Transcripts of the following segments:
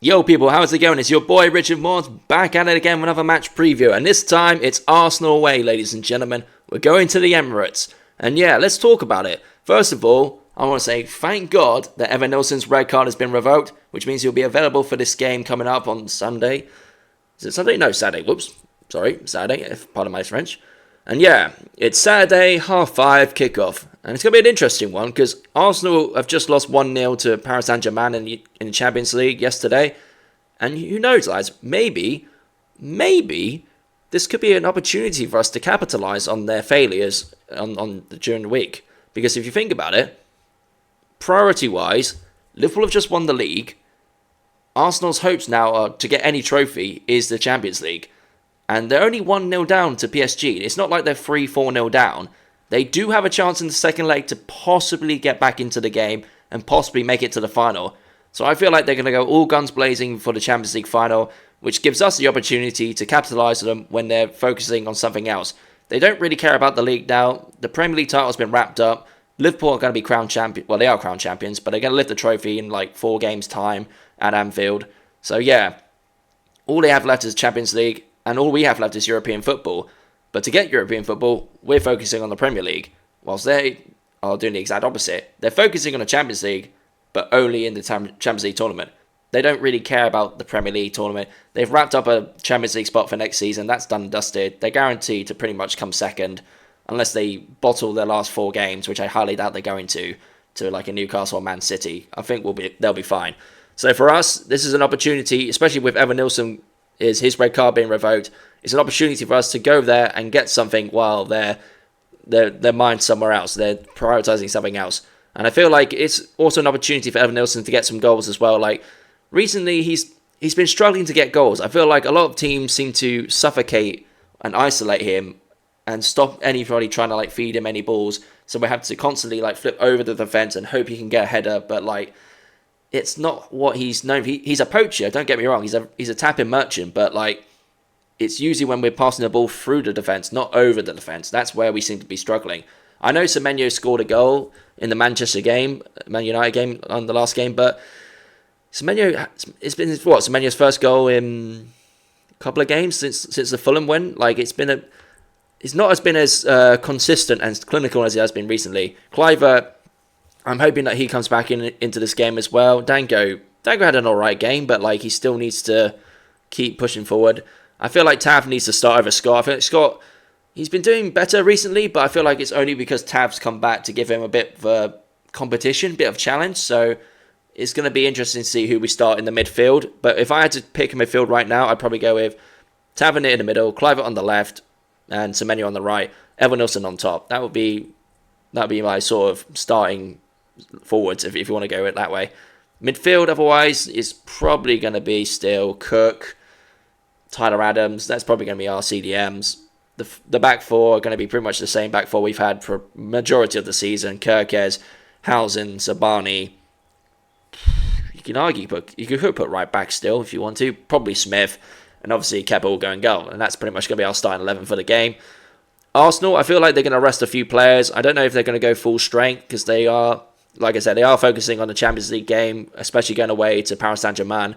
Yo people, how's it going? It's your boy Richard Morse back at it again with another match preview, and this time it's Arsenal away, ladies and gentlemen. We're going to the Emirates, and yeah, let's talk about it. First of all, I want to say thank God that Evan Nilsson's red card has been revoked, which means he'll be available for this game coming up on Sunday. Is it Sunday? No, Saturday. Whoops. Sorry, Saturday, if pardon my French. And yeah, it's Saturday, 5:30 kickoff. And it's going to be an interesting one because Arsenal have just lost 1-0 to Paris Saint-Germain in the Champions League yesterday. And who knows, lads, maybe this could be an opportunity for us to capitalise on their failures during the week. Because if you think about it, priority-wise, Liverpool have just won the league. Arsenal's hopes now are to get any trophy is the Champions League. And they're only 1-0 down to PSG. It's not like they're 3-4-0 down. They do have a chance in the second leg to possibly get back into the game and possibly make it to the final. So I feel like they're going to go all guns blazing for the Champions League final, which gives us the opportunity to capitalise on them when they're focusing on something else. They don't really care about the league now. The Premier League title's been wrapped up. Liverpool are going to be crowned champions. Well, they are crowned champions, but they're going to lift the trophy in like 4 games' time at Anfield. So yeah, all they have left is Champions League, and all we have left is European football. But to get European football, we're focusing on the Premier League, whilst they are doing the exact opposite. They're focusing on the Champions League, but only in the Champions League tournament. They don't really care about the Premier League tournament. They've wrapped up a Champions League spot for next season. That's done and dusted. They're guaranteed to pretty much come second, unless they bottle their last 4 games, which I highly doubt they're going to like a Newcastle or Man City. I think they'll be fine. So for us, this is an opportunity, especially with Evan Nilsson, his red card being revoked. It's an opportunity for us to go there and get something while their mind's somewhere else. They're prioritising something else. And I feel like it's also an opportunity for Evan Nilsson to get some goals as well. Like, recently, he's been struggling to get goals. I feel like a lot of teams seem to suffocate and isolate him and stop anybody trying to like feed him any balls. So we have to constantly like flip over the defence and hope he can get a header. But like, it's not what he's known for. He's a poacher, don't get me wrong. He's a tapping merchant, but like, it's usually when we're passing the ball through the defence, not over the defence. That's where we seem to be struggling. I know Semenyo scored a goal in the Manchester game, Man United game, on the last game, but Semenyo, it's been Semenyo's first goal in a couple of games since the Fulham win. Like, it's not been as consistent and clinical as it has been recently. Kluivert, I'm hoping that he comes back into this game as well. Dango had an alright game, but like, he still needs to keep pushing forward. I feel like Tav needs to start over Scott. I feel like Scott, he's been doing better recently, but I feel like it's only because Tav's come back to give him a bit of a competition, bit of challenge. So it's going to be interesting to see who we start in the midfield. But if I had to pick a midfield right now, I'd probably go with Tavernier in the middle, Kluivert on the left, and Semenyo on the right, Evan Nilsson on top. That would be my sort of starting forwards if you want to go it that way. Midfield, otherwise, is probably going to be still Cook, Tyler Adams. That's probably going to be our CDMs. The back 4 are going to be pretty much the same back 4 we've had for majority of the season. Kirkes, Housen, Sabani. You could put right back still if you want to. Probably Smith. And obviously Kepa will go and goal. And that's pretty much going to be our starting 11 for the game. Arsenal, I feel like they're going to rest a few players. I don't know if they're going to go full strength because they are, like I said, they are focusing on the Champions League game, especially going away to Paris Saint-Germain.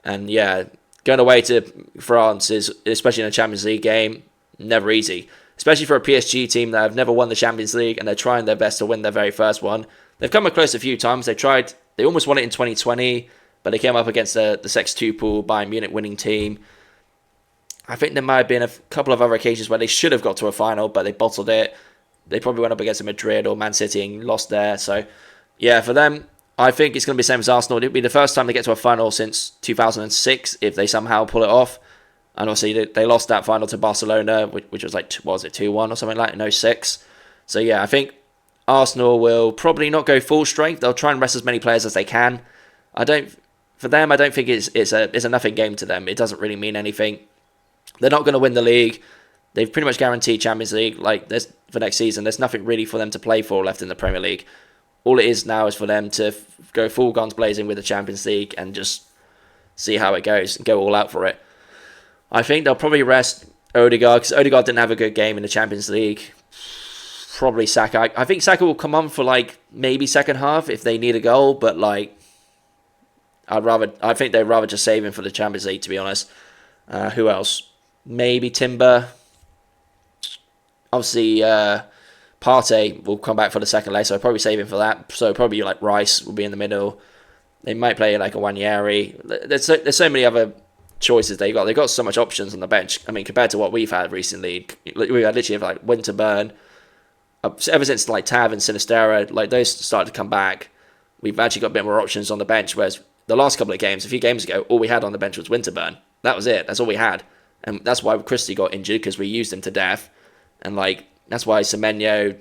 And yeah, going away to France is, especially in a Champions League game, never easy. Especially for a PSG team that have never won the Champions League and they're trying their best to win their very first one. They've come close a few times. They almost won it in 2020, but they came up against the sextuple Bayern Munich winning team. I think there might have been a couple of other occasions where they should have got to a final, but they bottled it. They probably went up against Madrid or Man City and lost there. So, yeah, for them, I think it's going to be the same as Arsenal. It'll be the first time they get to a final since 2006 if they somehow pull it off. And obviously, they lost that final to Barcelona, which was like, what was it, 2-1 or something like that in 06. So, yeah, I think Arsenal will probably not go full strength. They'll try and rest as many players as they can. For them, I don't think it's a nothing game to them. It doesn't really mean anything. They're not going to win the league. They've pretty much guaranteed Champions League for next season. There's nothing really for them to play for left in the Premier League. All it is now is for them to go full guns blazing with the Champions League and just see how it goes and go all out for it. I think they'll probably rest Odegaard because Odegaard didn't have a good game in the Champions League. Probably Saka. I think Saka will come on for like maybe second half if they need a goal, but like I think they'd rather just save him for the Champions League, to be honest. Who else? Maybe Timber. Obviously, Partey will come back for the second leg, so I'll probably save him for that. So probably like Rice will be in the middle. They might play like a Wanyeri. There's so many other choices they've got. They've got so much options on the bench. I mean, compared to what we've had recently, we had literally like Winterburn. Ever since like Tav and Sinistera, like those started to come back, we've actually got a bit more options on the bench. Whereas the last couple of games, a few games ago, all we had on the bench was Winterburn. That was it. That's all we had, and that's why Christie got injured, because we used him to death, and like that's why Semenyo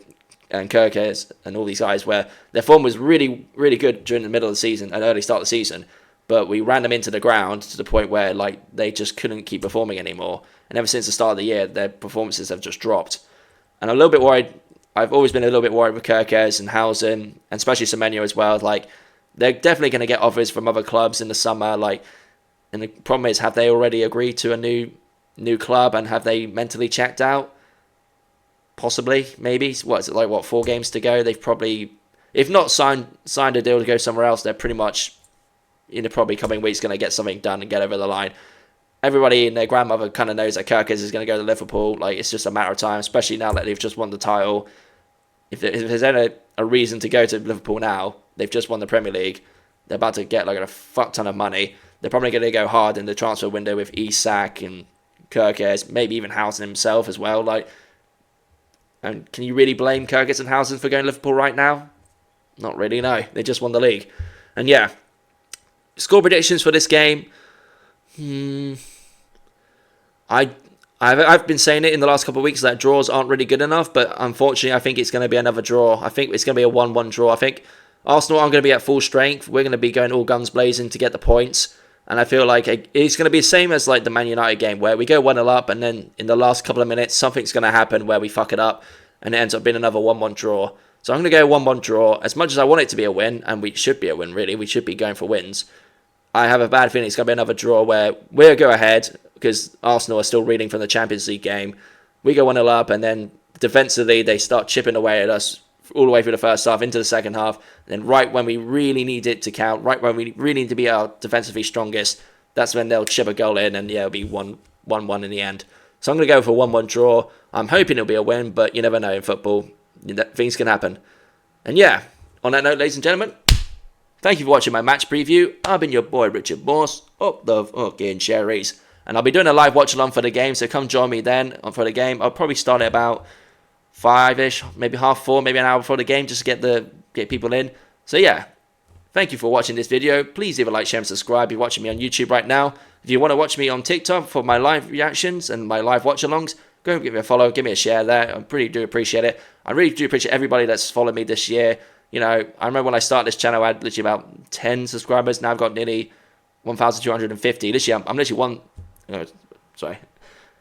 and Kirkes and all these guys, where their form was really, really good during the middle of the season and early start of the season, but we ran them into the ground to the point where like they just couldn't keep performing anymore. And ever since the start of the year, their performances have just dropped. And I'm a little bit worried. I've always been a little bit worried with Kirkes and Housen, and especially Semenyo as well. Like, they're definitely going to get offers from other clubs in the summer. Like, and the problem is, have they already agreed to a new club, and have they mentally checked out? Possibly, maybe. What is it like? 4 games to go? They've probably, if not signed a deal to go somewhere else, they're pretty much in the probably coming weeks going to get something done and get over the line. Everybody and their grandmother kind of knows that Kirkes is going to go to Liverpool. Like, it's just a matter of time, especially now that they've just won the title. If there's any a reason to go to Liverpool now, they've just won the Premier League. They're about to get like a fuck ton of money. They're probably going to go hard in the transfer window with Isak and Kirkes, maybe even Housen himself as well. Like, and can you really blame Kirkes and Housen for going to Liverpool right now? Not really, no. They just won the league. And yeah, score predictions for this game. I've been saying it in the last couple of weeks that draws aren't really good enough, but unfortunately I think it's going to be another draw. I think it's going to be a 1-1 draw. I think Arsenal aren't going to be at full strength. We're going to be going all guns blazing to get the points, and I feel like it's going to be the same as like the Man United game, where we go 1-0 up, and then in the last couple of minutes something's going to happen where we fuck it up, and it ends up being another 1-1 draw. So I'm going to go 1-1 draw. As much as I want it to be a win, and we should be a win really, we should be going for wins, I have a bad feeling it's going to be another draw where we'll go ahead, because Arsenal are still reeling from the Champions League game. We go 1-0 up, and then defensively they start chipping away at us all the way through the first half into the second half. And then right when we really need it to count, right when we really need to be our defensively strongest, that's when they'll chip a goal in, and yeah, it'll be 1-1 in the end. So I'm going to go for a 1-1 draw. I'm hoping it'll be a win, but you never know in football. Things can happen. And yeah, on that note, ladies and gentlemen, thank you for watching my match preview. I've been your boy, Richard Morse, up the fucking Cherries. And I'll be doing a live watch-along for the game, so come join me then for the game. I'll probably start at about 5-ish, maybe 3:30, maybe an hour before the game, just to get people in. So yeah, thank you for watching this video. Please leave a like, share, and subscribe. You're watching me on YouTube right now. If you want to watch me on TikTok for my live reactions and my live watch-alongs, go and give me a follow, give me a share there. I really do appreciate it. I really do appreciate everybody that's followed me this year. You know, I remember when I started this channel, I had literally about 10 subscribers. Now I've got nearly 1,250. Literally, I'm literally one... Oh, sorry.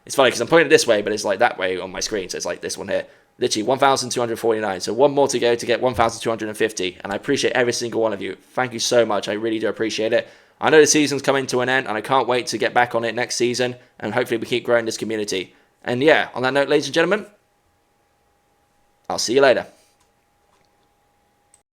It's funny because I'm pointing it this way, but it's like that way on my screen. So it's like this one here. Literally 1,249. So one more to go to get 1,250. And I appreciate every single one of you. Thank you so much. I really do appreciate it. I know the season's coming to an end, and I can't wait to get back on it next season. And hopefully we keep growing this community. And yeah, on that note, ladies and gentlemen, I'll see you later.